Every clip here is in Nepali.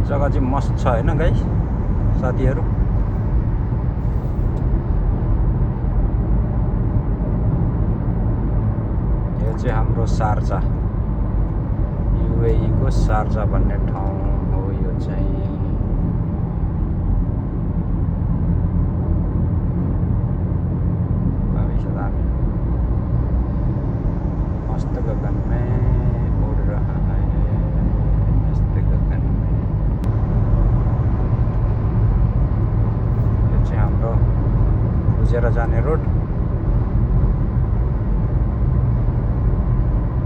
जग्गा चाहिँ मस्त छ हैन गाइस साथीहरु। यो चाहिँ हाम्रो शारजा, युएई को शारजा भन्ने ठाउँ हो यो चाहिँ। मस्त गगन में उड़ रहा है, मस्त गगन में। यो चाहिँ हाम्रो बुझेर जाने रोड।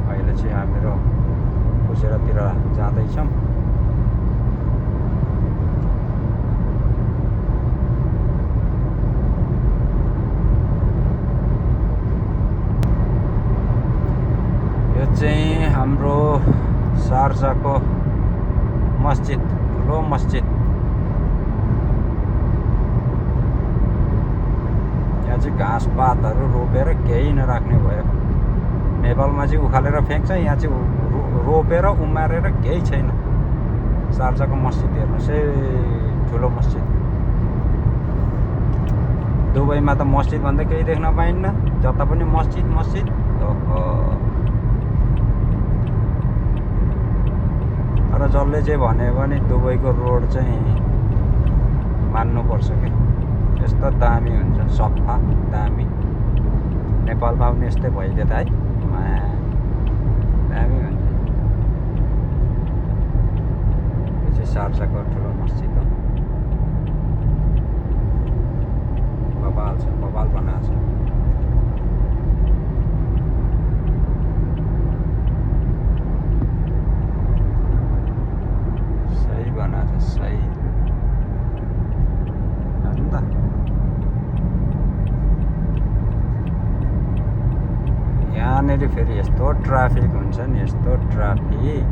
अहिले चाहिँ हामीहरू बुझेरतिर जाँदैछौँ। यो चाहिँ हाम्रो शारजाको मस्जिद, ठुलो मस्जिद। यहाँ चाहिँ घाँसपातहरू रोपेर केही नराख्ने भयो। नेपालमा चाहिँ उखालेर फ्याँक्छ, यहाँ चाहिँ रोपेर उमारेर केही छैन। शारजाको मस्जिद हेर्नुहोस् है, ठुलो मस्जिद। दुबईमा त मस्जिद भन्दा केही देख्न पाइन्न, जता पनि मस्जिद मस्जिद। र जसले चाहिँ भन्यो भने दुबईको रोड चाहिँ मान्नुपर्छ क्या, यस्तो दामी हुन्छ, सफा दामी। नेपालमा पनि यस्तै भइदियो त है, दामी हुन्छ। यो चाहिँ शारजाको ठुलो मस्जिद हो, बबाल छ, बबाल बनाएको छ। सही बनाएको छ, सही। यहाँनिर फेरि यस्तो ट्राफिक हुन्छ नि, यस्तो ट्राफिक।